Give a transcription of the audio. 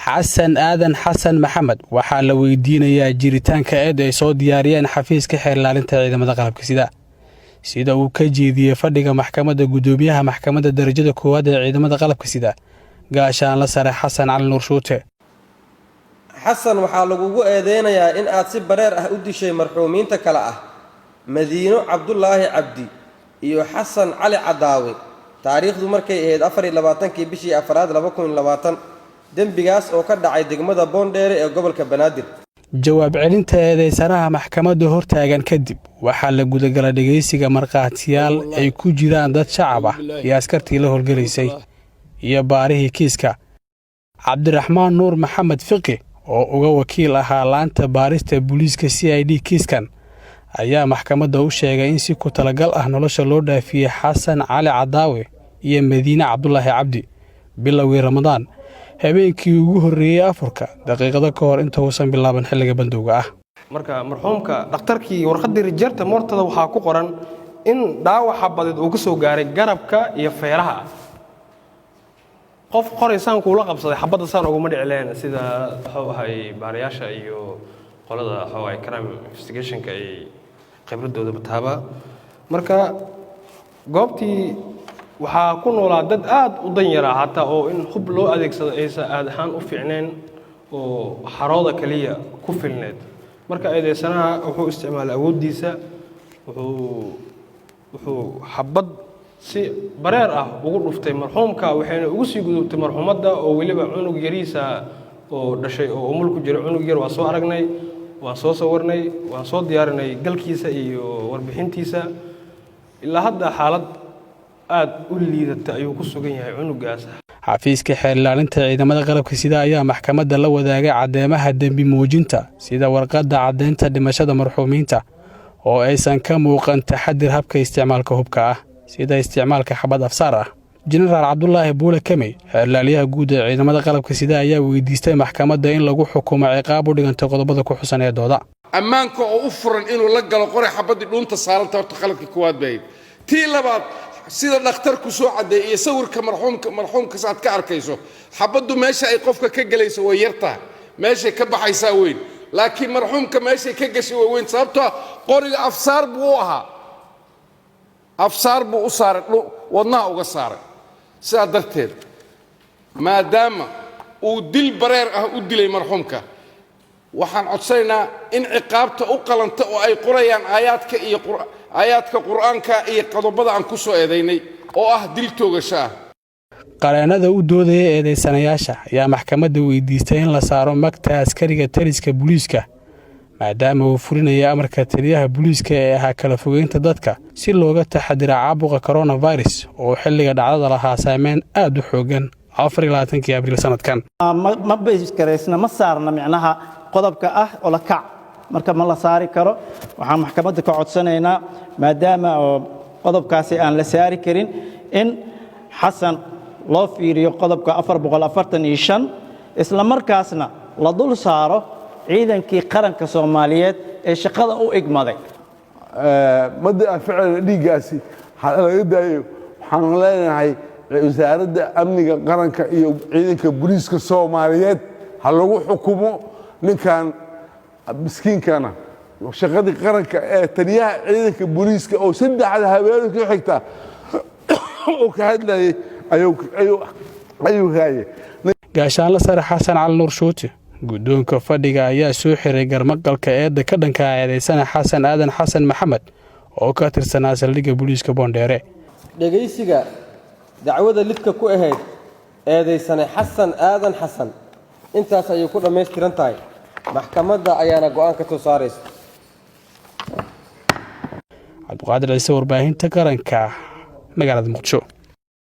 xasan aadan xasan maxamed waxaa la weydiinayaa jiritaanka eed ay soo diyaariyeen xafiiska xeer ilaalinta ciidamada qalabka sida uu ka jeediyey fadhiga maxkamadda gudoomiyaha maxkamadda darajada koowaad ee ciidamada qalabka sida gaashaanle sare xasan cali nuur shuute. xasan waxaa lagugu eedeynayaa in aad si bareer ah u dishay marxuumiinta kale ah madiino cabdulaahi cabdi iyo xasan cali cadaawe taariikhdu markay ahayd 24 bishii afraad 2020 dembigaas oo ka dhacay degmada Boondheere ee gobolka Banaadir. jawaab celinta eedeysanaha maxkamadda hortaagan kadib waxaa la gudagalay dhageysiga marqaatiyaal ay ku jiraan dad shacab ah iyo askartii la howlgalaysay iyo baarihii kiiska. cabdiraxmaan nuur maxamed fiqi oo uga wakiil ahaa laanta baarista booliiska CID kiiskan ayaa maxkamadda u sheegay in si ku talagal ah nolosha loo dhaafiyay xasan cali cadaawe iyo madiina cabdulaahi cabdi bilowgii Ramadaan habeenkii ugu horeeyay afurka daqiiqado ka hor inta uusan bilaaban xilliga bandowga ah. marka marxuumka dhakhtarkii warqadii rijarta moortada waxaa ku qoran in dhaawaca badeed uu ka soo gaaray garabka iyo feeraha. qof qoraysaan kuula qabsaday xabadda saan ugu madhicleen sida waxa ay baariyaasha iyo qolada waxa ay crime investigationka ay khibradooda bataaba. marka goobtii waxaa ku noolaa dad aad u danyara hataa oo in hub loo adeegsado aysan aad ahaan u fiicneen oo xarooda kaliya ku filneed. marka eedeysanaha wuxuu isticmaalay awoodiisa wuxuu xabad si bareer ah ugu dhuftay marxuumka waxayna ugu sii gudubtay marxuumadda oo waliba cunug yariisa oo dhashay oo umul ku jira cunug yar waa soo aragnay waan soo sawirnay waan soo diyaarinay galkiisa iyo warbixintiisa ilaa hadda xaalad aad u liidata ayuu ku sugan yahay cunugaas. xafiiska xeer ilaalinta ciidamada qalabka sida ayaa maxkamadda la wadaagay cadeemaha dambi muujinta sida warqadda cadeynta dhimashada marxuumiinta oo aysan ka muuqan taxadir habka isticmaalka hubka ah sida isticmaalka xabad afsaar ah. jenaraal cabdulaahi buule kamey xeer ilaaliyaha guud ee ciidamada qalabka sida ayaa weydiistay maxkamadda in lagu xukumo ciqaab u dhiganta qodobada ku xusan ee dooda. ammaanka oo u furan inuu la galo qoray xabadii dhuunta saaranta horta qaladka koowaad bay tii labaad sida dhakhtarku soo cadeeyay iyo sawirka marxuumka saad ka arkayso xabadu meesha ay qofka ka galayso way yartaa meesha ka baxaysaa weyn laakiin marxuumka meesha ka gashay way weyn sababtoo qoriga afsaar buu ahaa afsaar buu u saaray wadnaha uga saaray sidaa darteed maadaama uu dil bareer ah u dilay marxuumka waxaan codsanaynaa in ciqaabta u qalanta oo ay qorayaan aayaadka qur'aanka iyo qodobada aan ku soo eedaynay oo ah dil toogasho ah. qareenada u doodaya eedeysanayaasha ayaa maxkamadda weydiistay in la saaro magta askariga taliska booliiska maadaama uu fulinaya amarka taliyaha booliiska ee ahaa kala fogeynta dadka si looga taxadira caabuqa coronavirus oo xilliga dhacdada lahaa saameyn aad u xoogan 24 abriil sanadkan. ma bayskareysna ma saarna micnaha qodobka ah oo la kac marka ma la saari karo waxaan maxkamadda ka codsanaynaa maadaama qodobkaasi aan la saari karin in xasan loo fiiriyo qodobka 445 isla markaasna la dul saaro ciidankii qaranka Soomaaliyeed ee shaqada u igmaday madda ficil dhigaasi laga daayo waxaan leenahay wasaaradda amniga qaranka iyo ciidanka booliiska Soomaaliyeed ha lagu xukumo ninkan miskiinkana shaqadii qaranka ee taliyaha ciidanka booliiska oo saddexda habeen ku xigta oo ka hadlayay ayuu haye. gaashaanle sare xasan cali nuur shuute gudoonka fadhiga ayaa soo xiray garmaqalka eedda ka dhanka eedeysana xasan aadan xasan maxamed oo ka tirsanaa saldhigga booliiska Boondheere. dhageysiga dacwada lidka ku ahayd eedeysana xasan aadan xasan intaas ayay ku dhameystiran tahay maxkamadda ayaana go'aan ka soo saaraysa. cabdiqaadir ciise warbaahinta qaranka magaalada Muqdisho.